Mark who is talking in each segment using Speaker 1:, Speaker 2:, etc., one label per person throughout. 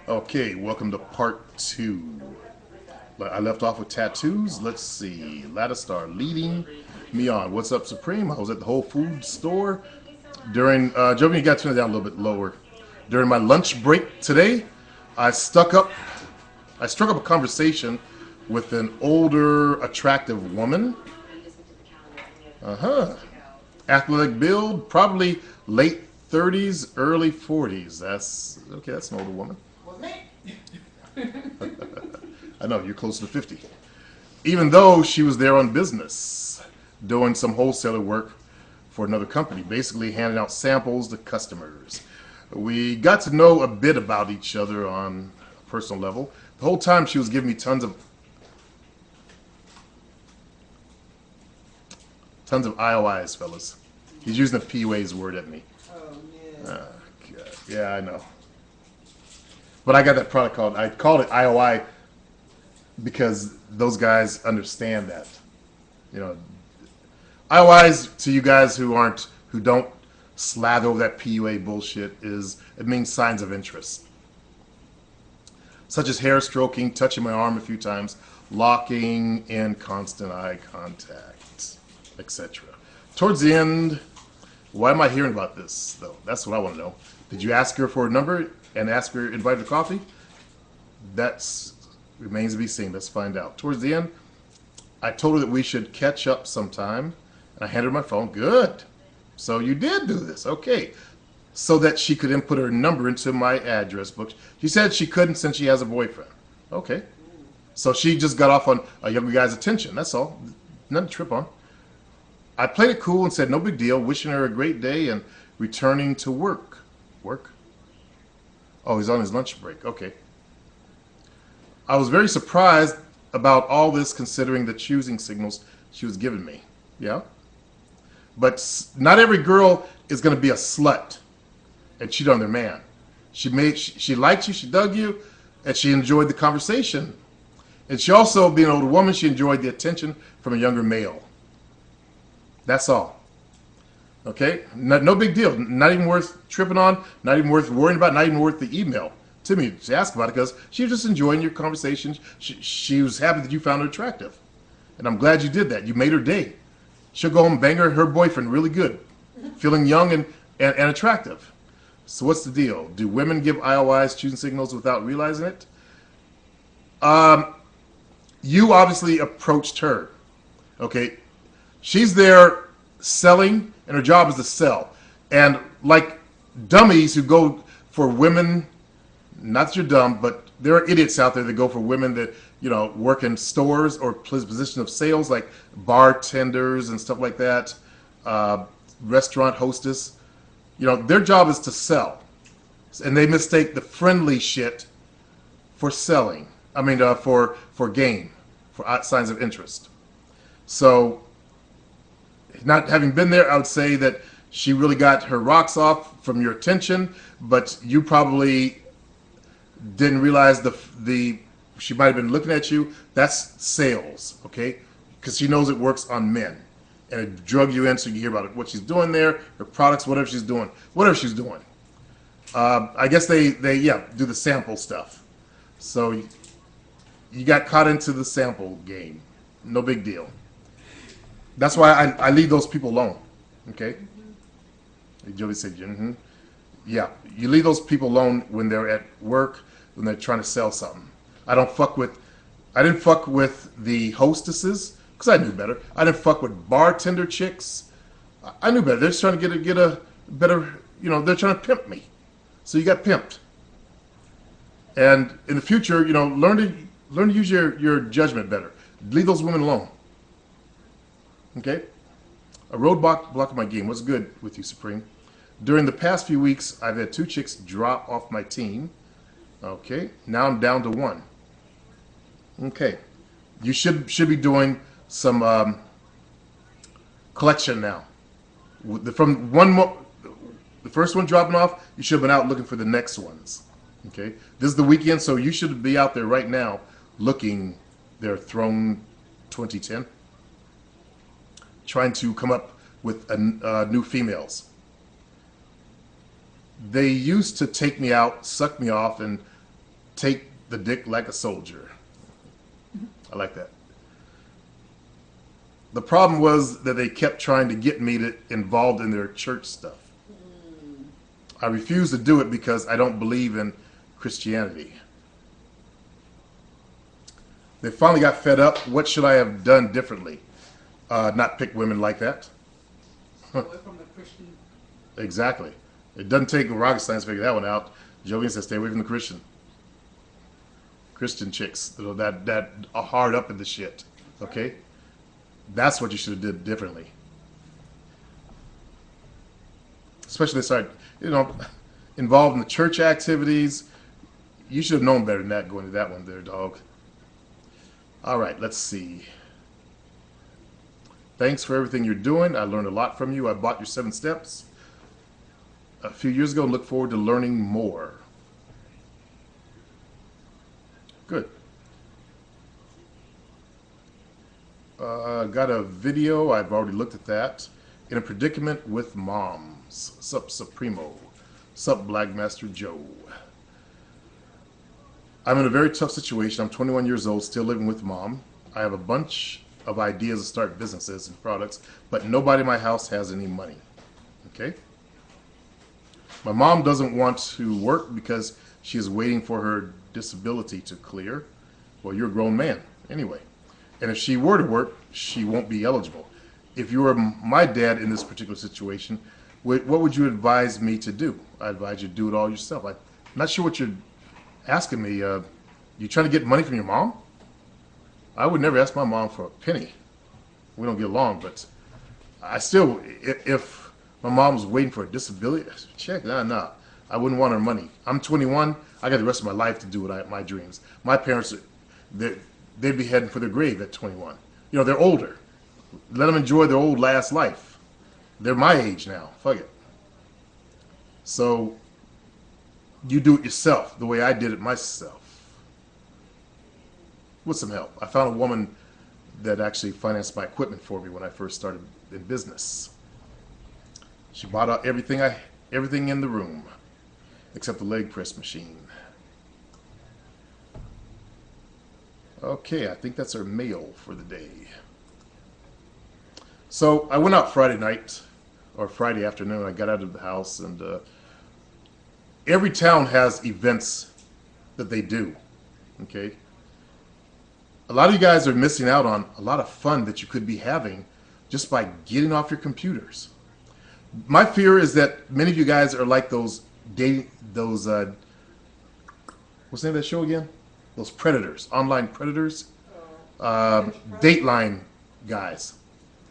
Speaker 1: Okay, welcome to part two. I left off with tattoos. Let's see. Ladistar leading me on. What's up, Supreme? I was at the Whole Foods store during. Jovi, you got to turn it down a little bit lower. During my lunch break today, I stuck up. I struck up a conversation with an older, attractive woman. Uh huh. Athletic build, probably late 30s, early 40s. That's okay. That's an older woman. I know, you're close to 50. Even though she was there on business, doing some wholesaler work for another company, basically handing out samples to customers. We got to know a bit about each other on a personal level. The whole time she was giving me tons of IOIs, fellas. He's using the PUA's word at me.
Speaker 2: Oh, yeah.
Speaker 1: God. Yeah, I know. But I got that product called, I called it IOI because those guys understand that. You know, IOIs to you guys who don't slather over that PUA bullshit it means signs of interest. Such as hair stroking, touching my arm a few times, locking in constant eye contact, etc. Towards the end, why am I hearing about this, though? That's what I want to know. Did you ask her for a number and ask her invite her to coffee? That remains to be seen. Let's find out. Towards the end, I told her that we should catch up sometime, and I handed her my phone. Good. So you did do this. Okay. So that she could input her number into my address book. She said she couldn't since she has a boyfriend. Okay. So she just got off on a younger guy's attention. That's all. Nothing to trip on. I played it cool and said no big deal, wishing her a great day and returning to work. Work? Oh, he's on his lunch break. Okay. I was very surprised about all this considering the choosing signals she was giving me. Yeah? But not every girl is going to be a slut and cheat on their man. She liked you, she dug you, and she enjoyed the conversation. And she also, being an older woman, she enjoyed the attention from a younger male. That's all. Okay? No big deal. Not even worth tripping on, not even worth worrying about, not even worth the email to me to ask about it, because she was just enjoying your conversation. She was happy that you found her attractive. And I'm glad you did that. You made her day. She'll go home and bang her boyfriend really good, feeling young and attractive. So what's the deal? Do women give IOIs, choosing signals, without realizing it? You obviously approached her. Okay? She's there selling, and her job is to sell. And like dummies who go for women, not that you're dumb, but there are idiots out there that go for women that, you know, work in stores or position of sales, like bartenders and stuff like that, restaurant hostess. You know, their job is to sell. And they mistake the friendly shit for selling. I mean, for gain, for signs of interest. So, not having been there, I would say that she really got her rocks off from your attention, but you probably didn't realize she might have been looking at you. That's sales, okay? Because she knows it works on men. And it drug you in so you hear about it, what she's doing there, her products, whatever she's doing. I guess they do the sample stuff. So you got caught into the sample game. No big deal. That's why I leave those people alone, okay? Joey said, mm-hmm. Yeah, you leave those people alone when they're at work, when they're trying to sell something. I didn't fuck with the hostesses, because I knew better. I didn't fuck with bartender chicks. I knew better. They're just trying to get a better, you know, they're trying to pimp me. So you got pimped. And in the future, you know, learn to use your judgment better. Leave those women alone. Okay? A roadblock in my game. What's good with you, Supreme? During the past few weeks, I've had 2 chicks drop off my team. Okay? Now I'm down to 1. Okay. You should be doing some collection now. The first one dropping off, you should have been out looking for the next ones. Okay? This is the weekend, so you should be out there right now looking their Throne 2010. Trying to come up with new females. They used to take me out, suck me off, and take the dick like a soldier. I like that. The problem was that they kept trying to get me involved in their church stuff. I refused to do it because I don't believe in Christianity. They finally got fed up. What should I have done differently? Not pick women like that.
Speaker 2: Away from the Christian.
Speaker 1: Exactly. It doesn't take rocket science to figure that one out. Jovian says, stay away from the Christian chicks that are hard up in the shit. Okay? That's what you should have did differently. Especially they start, involved in the church activities. You should have known better than that going to that one there, dog. All right, let's see. Thanks for everything you're doing. I learned a lot from you. I bought your 7 steps a few years ago and look forward to learning more. Good. Got a video. I've already looked at that. In a predicament with moms. Sup, Supremo. Sup, Blackmaster Joe. I'm in a very tough situation. I'm 21 years old, still living with mom. I have a bunch of ideas to start businesses and products, but nobody in my house has any money. Okay? My mom doesn't want to work because she is waiting for her disability to clear. Well, you're a grown man anyway. And if she were to work, she won't be eligible. If you were my dad in this particular situation, what would you advise me to do? I advise you to do it all yourself. I'm not sure what you're asking me. You trying to get money from your mom? I would never ask my mom for a penny. We don't get along, but I still, if my mom was waiting for a disability check, nah. I wouldn't want her money. I'm 21. I got the rest of my life to do my dreams. My parents, they'd be heading for their grave at 21. They're older. Let them enjoy their old last life. They're my age now. Fuck it. So you do it yourself the way I did it myself. With some help. I found a woman that actually financed my equipment for me when I first started in business. She bought out everything in the room except the leg press machine. Okay, I think that's our mail for the day. So I went out Friday night or Friday afternoon. I got out of the house, and every town has events that they do. Okay? A lot of you guys are missing out on a lot of fun that you could be having just by getting off your computers. My fear is that many of you guys are like those what's the name of that show again? Those predators, online predators, Dateline guys.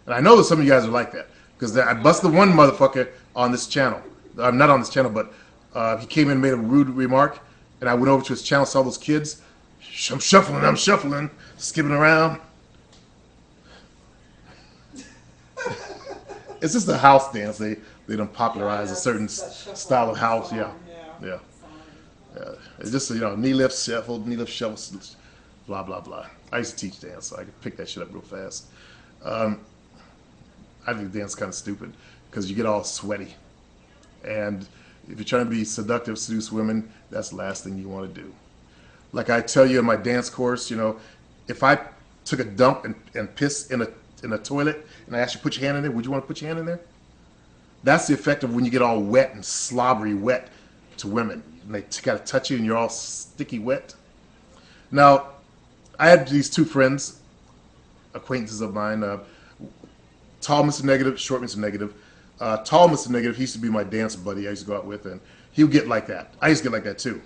Speaker 1: And I know that some of you guys are like that because I busted one motherfucker on this channel. I'm not on this channel, but he came in and made a rude remark, and I went over to his channel, saw those kids. I'm shuffling, skipping around. It's just a house dance. They don't popularize a certain style of house. Yeah. It's just knee lift, shuffle, blah blah blah. I used to teach dance, so I could pick that shit up real fast. I think dance is kind of stupid because you get all sweaty, and if you're trying to be seductive, seduce women, that's the last thing you want to do. Like I tell you in my dance course, if I took a dump and pissed in a toilet and I asked you to put your hand in there, would you want to put your hand in there? That's the effect of when you get all wet and slobbery wet to women. And they got to touch you and you're all sticky wet. Now, I had these 2 friends, acquaintances of mine, tall Mr. Negative, short Mr. Negative. Tall Mr. Negative, he used to be my dance buddy I used to go out with, and he would get like that. I used to get like that too.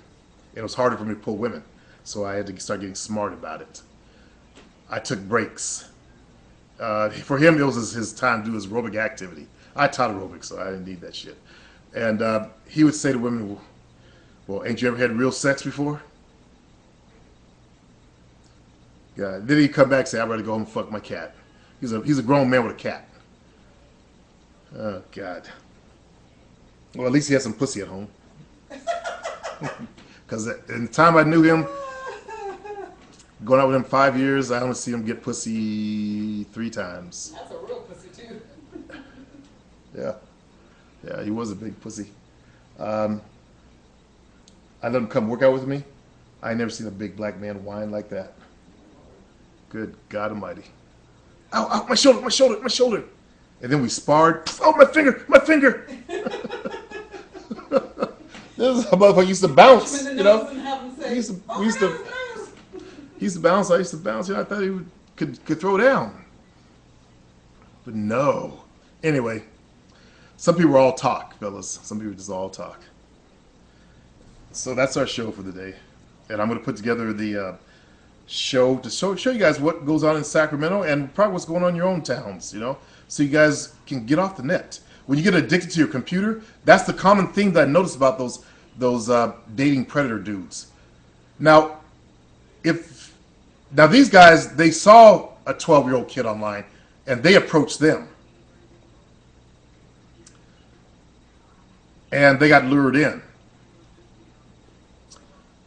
Speaker 1: And it was harder for me to pull women, so I had to start getting smart about it. I took breaks. For him, it was his time to do his aerobic activity. I taught aerobics, so I didn't need that shit. And he would say to women, well, ain't you ever had real sex before? Yeah. Then he'd come back and say, I'd rather go home and fuck my cat. He's a grown man with a cat. Oh, God. Well, at least he had some pussy at home. Because in the time I knew him, going out with him 5 years, I only see him get pussy 3 times.
Speaker 2: That's a real pussy, too.
Speaker 1: Yeah, he was a big pussy. I let him come work out with me. I ain't never seen a big black man whine like that. Good God Almighty! Ow! Ow! My shoulder! My shoulder! My shoulder! And then we sparred. Oh, my finger! My finger! This is how motherfucker used to bounce. You know, he used to bounce. I used to bounce. You know, I thought he could throw down, but no. Anyway, some people are all talk, fellas. Some people just all talk. So that's our show for the day, and I'm going to put together the show to show you guys what goes on in Sacramento and probably what's going on in your own towns. You know, so you guys can get off the net. When you get addicted to your computer, that's the common thing that I noticed about those dating predator dudes. Now, these guys, they saw a 12-year-old kid online and they approached them. And they got lured in.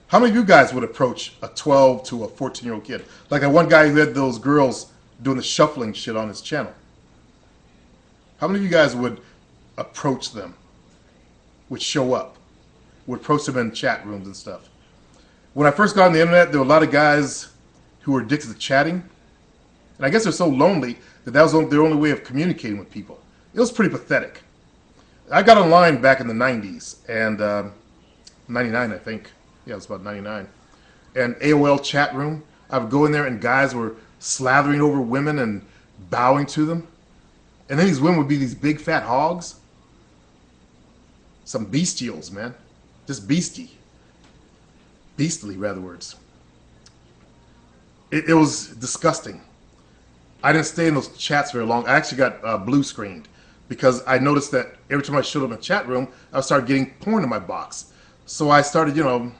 Speaker 1: How many of you guys would approach a 12 to a 14-year-old kid? Like that one guy who had those girls doing the shuffling shit on his channel. How many of you guys would approach them? Would show up? Would approach them in chat rooms and stuff? When I first got on the internet, there were a lot of guys who were addicted to chatting. And I guess they're so lonely that was their only way of communicating with people. It was pretty pathetic. I got online back in the 90s, and 99, I think. Yeah, it was about 99. And AOL chat room, I would go in there and guys were slathering over women and bowing to them. And then these women would be these big fat hogs. Some bestials, man. Just beastie. Beastly, rather words. It was disgusting. I didn't stay in those chats very long. I actually got blue screened because I noticed that every time I showed up in a chat room, I started getting porn in my box. So I started, you know,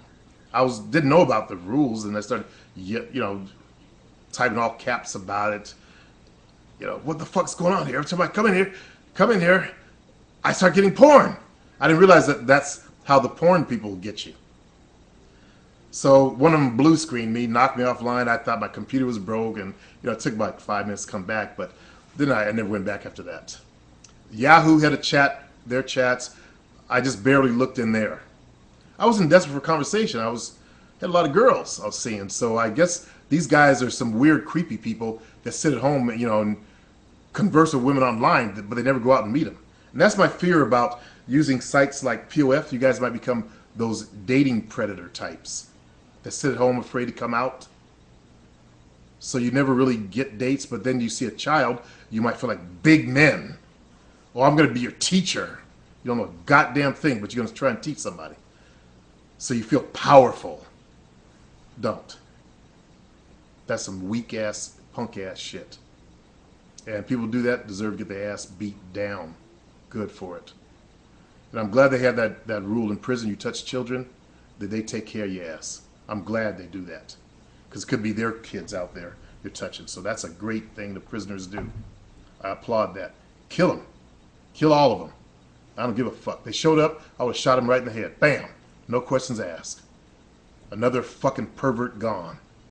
Speaker 1: didn't know about the rules, and I started, you know, typing all caps about it. You know, what the fuck's going on here? Every time I come in here, I start getting porn. I didn't realize that that's how the porn people get you. So one of them blue screened me, knocked me offline. I thought my computer was broke, and you know, it took about 5 minutes to come back, but then I never went back after that. Yahoo had a chat, their chats. I just barely looked in there. I wasn't desperate for conversation. Had a lot of girls I was seeing, so I guess these guys are some weird, creepy people that sit at home, you know, and converse with women online, but they never go out and meet them. And that's my fear about using sites like POF. You guys might become those dating predator types that sit at home afraid to come out. So you never really get dates, but then you see a child, you might feel like big men. Oh, I'm going to be your teacher. You don't know a goddamn thing, but you're going to try and teach somebody. So you feel powerful. Don't. That's some weak-ass, punk-ass shit. And people who do that deserve to get their ass beat down. Good for it. And I'm glad they have that rule in prison. You touch children, that they take care of your ass. I'm glad they do that. Because it could be their kids out there you're touching. So that's a great thing the prisoners do. I applaud that. Kill them. Kill all of them. I don't give a fuck. They showed up, I would have shot them right in the head. Bam. No questions asked. Another fucking pervert gone.